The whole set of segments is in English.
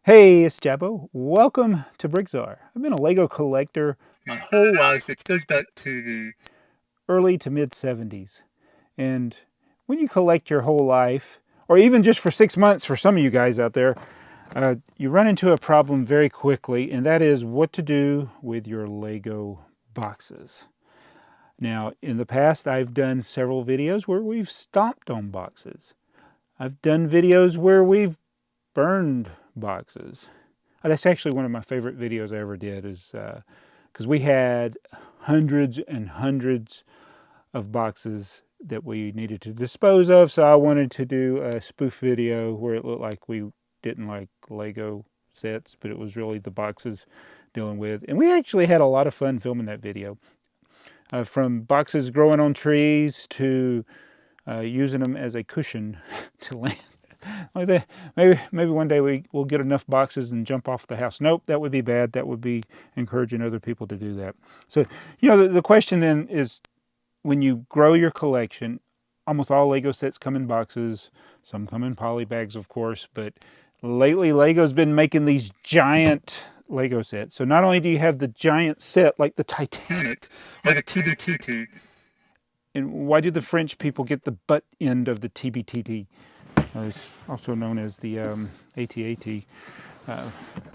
Hey, it's Jabbo. Welcome to BrickTsar. I've been a Lego collector my whole life, which goes back to the early to mid 70s. And when you collect your whole life, or even just for 6 months for some of you guys out there, you run into a problem very quickly, and that is what to do with your Lego boxes. Now, in the past, I've done several videos where we've stomped on boxes. I've done videos where we've burned boxes. That's actually one of my favorite videos I ever did, is because we had hundreds and hundreds of boxes that we needed to dispose of, so I wanted to do a spoof video where it looked like we didn't like Lego sets, but it was really the boxes dealing with. And we actually had a lot of fun filming that video. From boxes growing on trees to using them as a cushion to land. Like that. Maybe one day we'll get enough boxes and jump off the house. Nope, that would be bad. That would be encouraging other people to do that. So, the question then is, when you grow your collection, almost all Lego sets come in boxes. Some come in poly bags, of course, but lately Lego's been making these giant Lego sets. So not only do you have the giant set like the Titanic or the TBTT, and why do the French people get the butt end of the TBTT? It's also known as the AT-AT.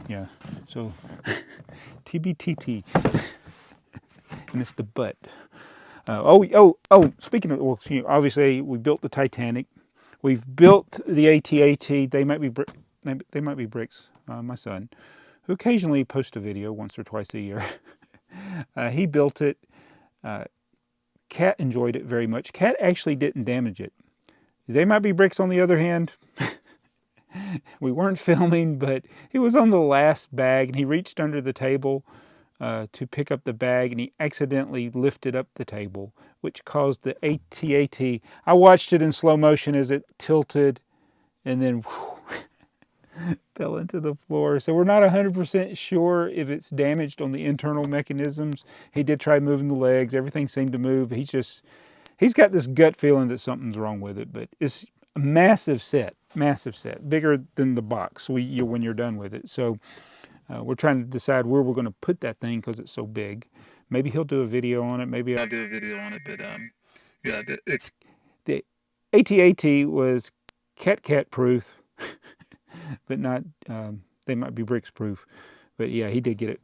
Yeah, so TBTT, and it's the butt. Speaking of, well, obviously we built the Titanic. We've built the AT-AT. They might be bricks. My son, who occasionally posts a video once or twice a year, he built it. Cat enjoyed it very much. Cat actually didn't damage it. They Might Be Bricks, on the other hand, we weren't filming, but he was on the last bag, and he reached under the table to pick up the bag, and he accidentally lifted up the table, which caused the AT-AT. I watched it in slow motion as it tilted and then fell into the floor. So we're not 100% sure if it's damaged on the internal mechanisms. He did try moving the legs. Everything seemed to move. He's got this gut feeling that something's wrong with it, but it's a massive set, bigger than the box when you're done with it. So we're trying to decide where we're going to put that thing because it's so big. Maybe he'll do a video on it. Maybe I'll do a video on it. But yeah, the AT-AT was cat proof, but not They Might Be Bricks proof. But yeah, he did get it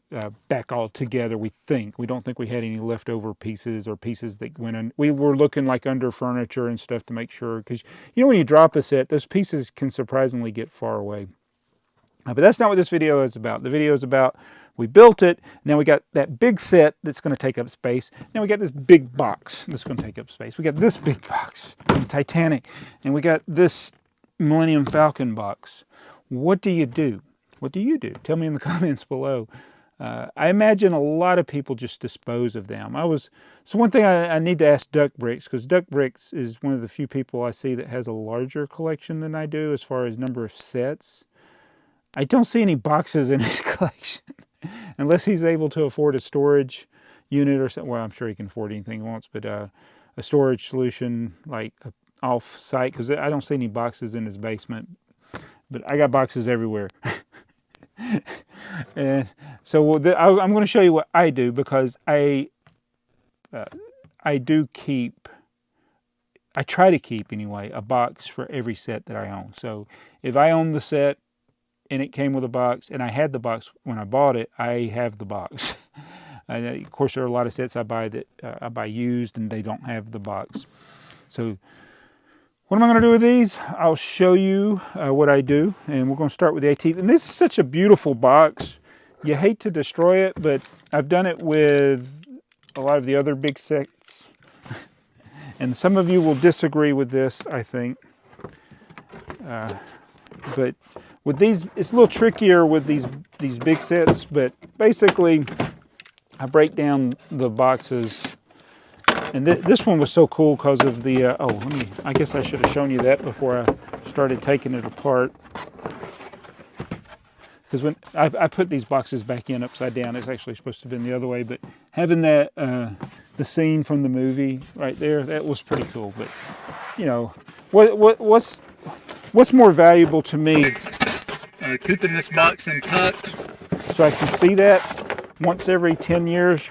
back all together, we think. We don't think we had any leftover pieces or pieces that went in. We were looking like under furniture and stuff to make sure. Because, when you drop a set, those pieces can surprisingly get far away. But that's not what this video is about. The video is about, we built it. Now we got that big set that's going to take up space. Now we got this big box that's going to take up space. We got this big box, the Titanic. And we got this Millennium Falcon box. What do you do? What do you do? Tell me in the comments below. I imagine a lot of people just dispose of them. So one thing I need to ask Duck Bricks, because Duck Bricks is one of the few people I see that has a larger collection than I do as far as number of sets. I don't see any boxes in his collection, unless he's able to afford a storage unit or something. Well, I'm sure he can afford anything he wants, but a storage solution like off-site, because I don't see any boxes in his basement. But I got boxes everywhere. And so I'm going to show you what I do, because I try to keep anyway a box for every set that I own. So if I own the set and it came with a box, and I had the box when I bought it, I have the box. And of course, there are a lot of sets I buy that I buy used and they don't have the box. So what am I going to do with these? I'll show you what I do, and we're going to start with the AT. And this is such a beautiful box. You hate to destroy it, but I've done it with a lot of the other big sets. And some of you will disagree with this, I think. But with these, it's a little trickier with these big sets. But basically, I break down the boxes. And this one was so cool because of the, I guess I should have shown you that before I started taking it apart. Because when I put these boxes back in upside down, it's actually supposed to have been the other way. But having that, the scene from the movie right there, that was pretty cool. But, what's more valuable to me keeping this box intact so I can see that once every 10 years,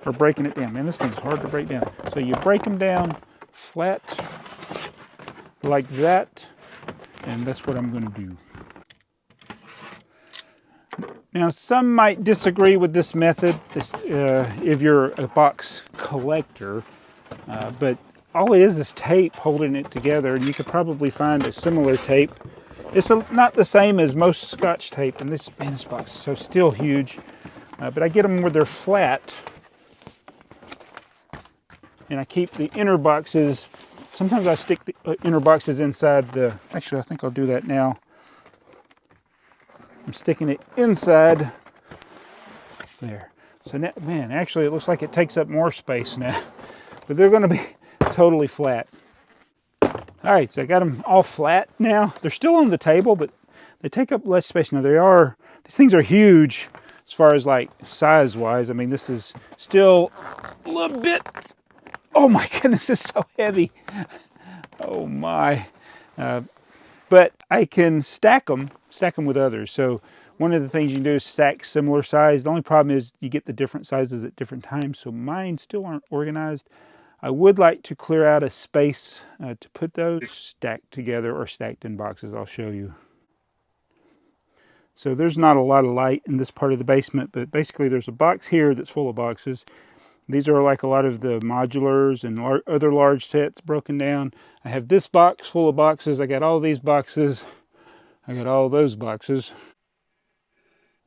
or breaking it down. Man, this thing's hard to break down. So you break them down flat like that, and that's what I'm going to do. Now, some might disagree with this method if you're a box collector, but all it is tape holding it together, and you could probably find a similar tape. It's not the same as most Scotch tape, and this box is so still huge, but I get them where they're flat, and I keep the inner boxes. Sometimes I stick the inner boxes inside the, actually I think I'll do that now. I'm sticking it inside there. So now, man, actually it looks like it takes up more space now, but they're going to be totally flat. All right, so I got them all flat now. They're still on the table, but they take up less space. Now these things are huge as far as like size-wise. I mean, this is still a little bit, oh my goodness, it's so heavy. Oh my. But I can stack them with others. So one of the things you can do is stack similar size. The only problem is you get the different sizes at different times, so mine still aren't organized. I would like to clear out a space to put those stacked together or stacked in boxes. I'll show you. So there's not a lot of light in this part of the basement, but basically there's a box here that's full of boxes. These are like a lot of the modulars and other large sets broken down. I have this box full of boxes. I got all these boxes. I got all those boxes.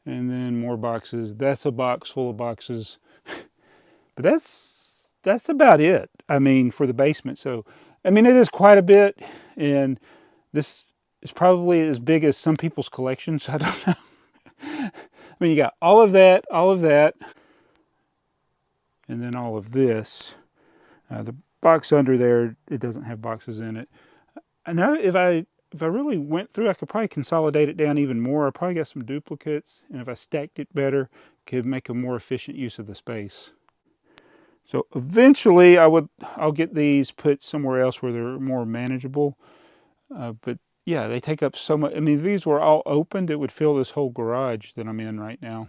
And then more boxes. That's a box full of boxes. But that's about it, I mean, for the basement. So, I mean, it is quite a bit. And this is probably as big as some people's collections. I don't know. I mean, you got all of that, and then all of this. The box under there, it doesn't have boxes in it. I know if I really went through, I could probably consolidate it down even more. I probably got some duplicates, and if I stacked it better, could make a more efficient use of the space. So eventually, I'll get these put somewhere else where they're more manageable. But yeah, they take up so much. I mean, if these were all opened, it would fill this whole garage that I'm in right now.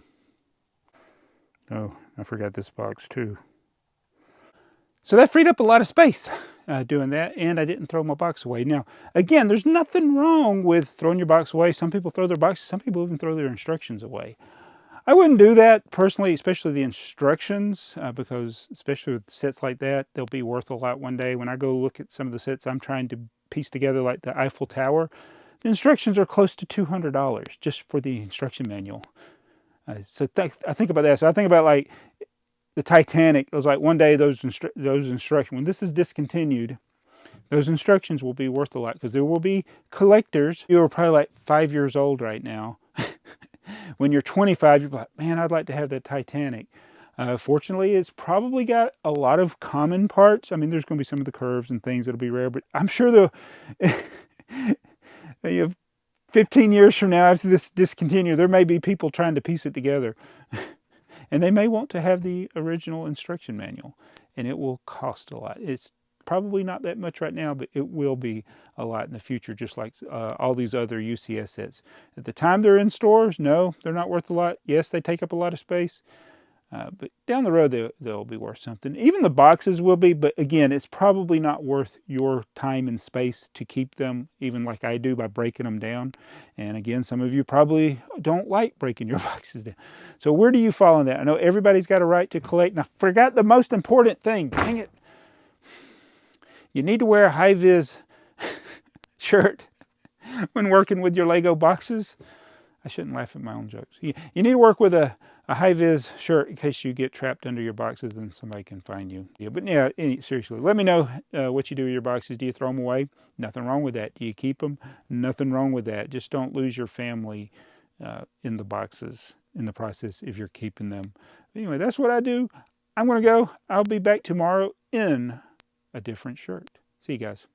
Oh, I forgot this box too. So that freed up a lot of space doing that, and I didn't throw my box away. Now, again, there's nothing wrong with throwing your box away. Some people throw their boxes, some people even throw their instructions away. I wouldn't do that personally, especially the instructions, because especially with sets like that, they'll be worth a lot one day. When I go look at some of the sets I'm trying to piece together, like the Eiffel Tower, the instructions are close to $200 just for the instruction manual. So I think about that. So I think about like the Titanic. It was like one day those instructions, when this is discontinued, those instructions will be worth a lot, because there will be collectors who are probably like 5 years old right now. When you're 25, you're like, man, I'd like to have that Titanic. Fortunately, it's probably got a lot of common parts. I mean, there's going to be some of the curves and things that'll be rare, but I'm sure you have 15 years from now, after this discontinued, there may be people trying to piece it together. And they may want to have the original instruction manual, and it will cost a lot. It's probably not that much right now, but it will be a lot in the future, just like all these other UCS sets. At the time they're in stores, no, they're not worth a lot. Yes, they take up a lot of space, but down the road they'll be worth something. Even the boxes will be, but again, it's probably not worth your time and space to keep them, even like I do, by breaking them down. And again, some of you probably don't like breaking your boxes down. So where do you fall in that? I know everybody's got a right to collect, and I forgot the most important thing. Dang it. You need to wear a high-vis shirt when working with your Lego boxes. I shouldn't laugh at my own jokes. You need to work with a high-vis shirt in case you get trapped under your boxes and somebody can find you. Yeah, but yeah, seriously, let me know what you do with your boxes. Do you throw them away? Nothing wrong with that. Do you keep them? Nothing wrong with that. Just don't lose your family in the boxes in the process if you're keeping them. Anyway, that's what I do. I'm going to go. I'll be back tomorrow in a different shirt. See you guys.